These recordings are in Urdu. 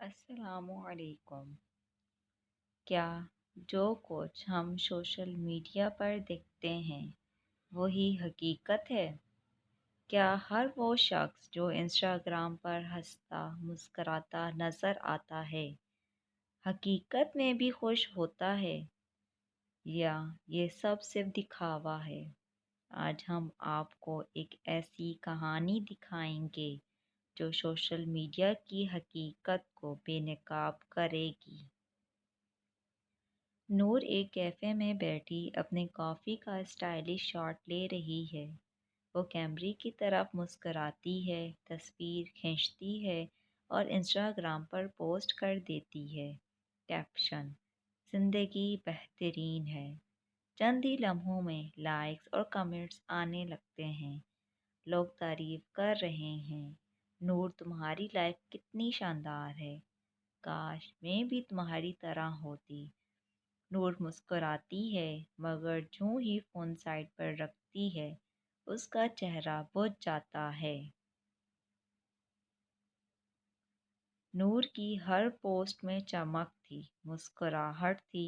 السلام علیکم۔ کیا جو کچھ ہم سوشل میڈیا پر دیکھتے ہیں وہی حقیقت ہے؟ کیا ہر وہ شخص جو انسٹاگرام پر ہنستا مسکراتا نظر آتا ہے حقیقت میں بھی خوش ہوتا ہے، یا یہ سب صرف دکھاوا ہے؟ آج ہم آپ کو ایک ایسی کہانی دکھائیں گے جو سوشل میڈیا کی حقیقت کو بے نقاب کرے گی۔ نور ایک کیفے میں بیٹھی اپنے کافی کا اسٹائلش شاٹ لے رہی ہے۔ وہ کیمرے کی طرف مسکراتی ہے، تصویر کھینچتی ہے اور انسٹاگرام پر پوسٹ کر دیتی ہے۔ کیپشن: زندگی بہترین ہے۔ چند ہی لمحوں میں لائکس اور کمنٹس آنے لگتے ہیں۔ لوگ تعریف کر رہے ہیں، نور تمہاری لائف کتنی شاندار ہے، کاش میں بھی تمہاری طرح ہوتی۔ نور مسکراتی ہے، مگر جوں ہی فون سائڈ پر رکھتی ہے اس کا چہرہ بجھ جاتا ہے۔ نور کی ہر پوسٹ میں چمک تھی، مسکراہٹ تھی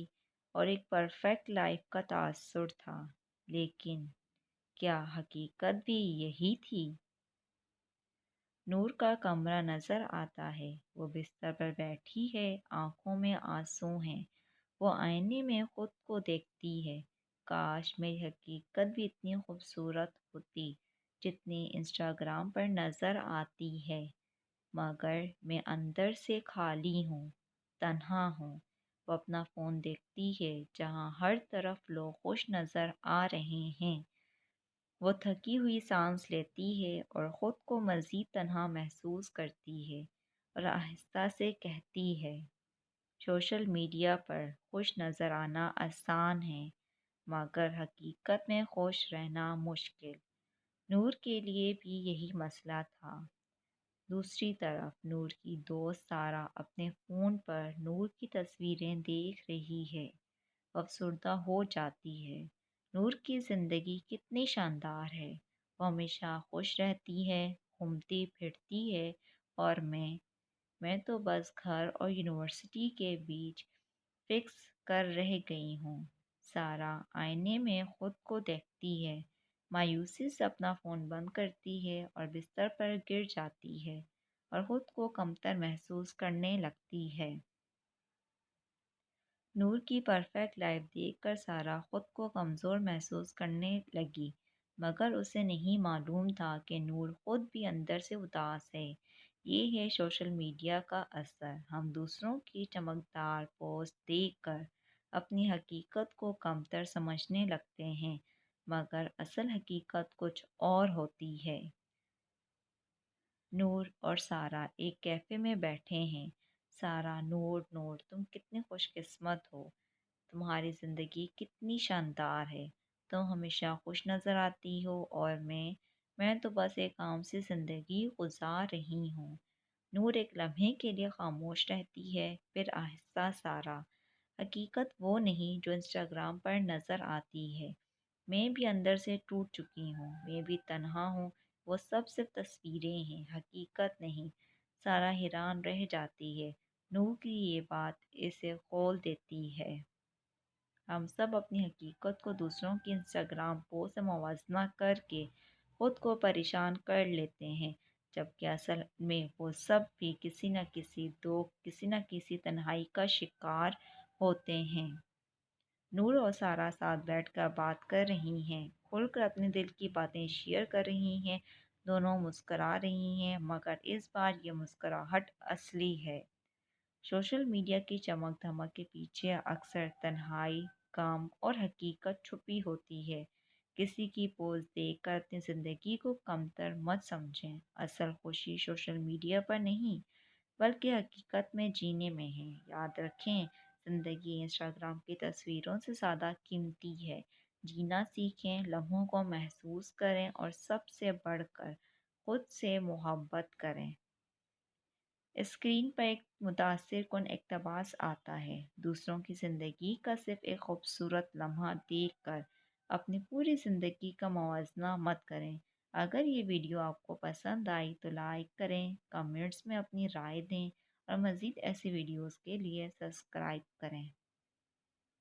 اور ایک پرفیکٹ لائف کا تاثر تھا، لیکن کیا حقیقت بھی یہی تھی؟ نور کا کمرہ نظر آتا ہے۔ وہ بستر پر بیٹھی ہے، آنکھوں میں آنسو ہیں۔ وہ آئینے میں خود کو دیکھتی ہے۔ کاش میری حقیقت بھی اتنی خوبصورت ہوتی جتنی انسٹاگرام پر نظر آتی ہے، مگر میں اندر سے خالی ہوں، تنہا ہوں۔ وہ اپنا فون دیکھتی ہے جہاں ہر طرف لوگ خوش نظر آ رہے ہیں۔ وہ تھکی ہوئی سانس لیتی ہے اور خود کو مزید تنہا محسوس کرتی ہے اور آہستہ سے کہتی ہے، سوشل میڈیا پر خوش نظر آنا آسان ہے، مگر حقیقت میں خوش رہنا مشکل۔ نور کے لیے بھی یہی مسئلہ تھا۔ دوسری طرف نور کی دوست سارہ اپنے فون پر نور کی تصویریں دیکھ رہی ہے۔ وہ افسردہ ہو جاتی ہے۔ نور کی زندگی کتنی شاندار ہے، وہ ہمیشہ خوش رہتی ہے، گھومتی پھرتی ہے، اور میں تو بس گھر اور یونیورسٹی کے بیچ فکس کر رہ گئی ہوں۔ سارہ آئینے میں خود کو دیکھتی ہے، مایوسی سے اپنا فون بند کرتی ہے اور بستر پر گر جاتی ہے اور خود کو کمتر محسوس کرنے لگتی ہے۔ نور کی پرفیکٹ لائف دیکھ کر سارہ خود کو کمزور محسوس کرنے لگی، مگر اسے نہیں معلوم تھا کہ نور خود بھی اندر سے اداس ہے۔ یہ ہے سوشل میڈیا کا اثر۔ ہم دوسروں کی چمکدار پوسٹ دیکھ کر اپنی حقیقت کو کمتر سمجھنے لگتے ہیں، مگر اصل حقیقت کچھ اور ہوتی ہے۔ نور اور سارہ ایک کیفے میں بیٹھے ہیں۔ سارہ: نور تم کتنے خوش قسمت ہو، تمہاری زندگی کتنی شاندار ہے، تم ہمیشہ خوش نظر آتی ہو، اور میں تو بس ایک عام سی زندگی گزار رہی ہوں۔ نور ایک لمحے کے لیے خاموش رہتی ہے، پھر آہستہ: سارہ: حقیقت وہ نہیں جو انسٹاگرام پر نظر آتی ہے، میں بھی اندر سے ٹوٹ چکی ہوں، میں بھی تنہا ہوں، وہ سب صرف تصویریں ہیں، حقیقت نہیں۔ سارہ حیران رہ جاتی ہے۔ نور کی یہ بات اسے کھول دیتی ہے۔ ہم سب اپنی حقیقت کو دوسروں کی انسٹاگرام پوسٹ سے موازنہ کر کے خود کو پریشان کر لیتے ہیں، جبکہ اصل میں وہ سب بھی کسی نہ کسی دکھ، کسی نہ کسی تنہائی کا شکار ہوتے ہیں۔ نور اور سارہ ساتھ بیٹھ کر بات کر رہی ہیں، کھل کر اپنے دل کی باتیں شیئر کر رہی ہیں۔ دونوں مسکرا رہی ہیں، مگر اس بار یہ مسکراہٹ اصلی ہے۔ سوشل میڈیا کی چمک دھمک کے پیچھے اکثر تنہائی، غم اور حقیقت چھپی ہوتی ہے۔ کسی کی پوز دیکھ کر اپنی زندگی کو کمتر مت سمجھیں۔ اصل خوشی سوشل میڈیا پر نہیں، بلکہ حقیقت میں جینے میں ہے۔ یاد رکھیں، زندگی انسٹاگرام کی تصویروں سے زیادہ قیمتی ہے۔ جینا سیکھیں، لمحوں کو محسوس کریں اور سب سے بڑھ کر خود سے محبت کریں۔ اسکرین پر ایک متاثر کن اقتباس آتا ہے، دوسروں کی زندگی کا صرف ایک خوبصورت لمحہ دیکھ کر اپنی پوری زندگی کا موازنہ مت کریں۔ اگر یہ ویڈیو آپ کو پسند آئی تو لائک کریں، کمنٹس میں اپنی رائے دیں اور مزید ایسی ویڈیوز کے لیے سبسکرائب کریں۔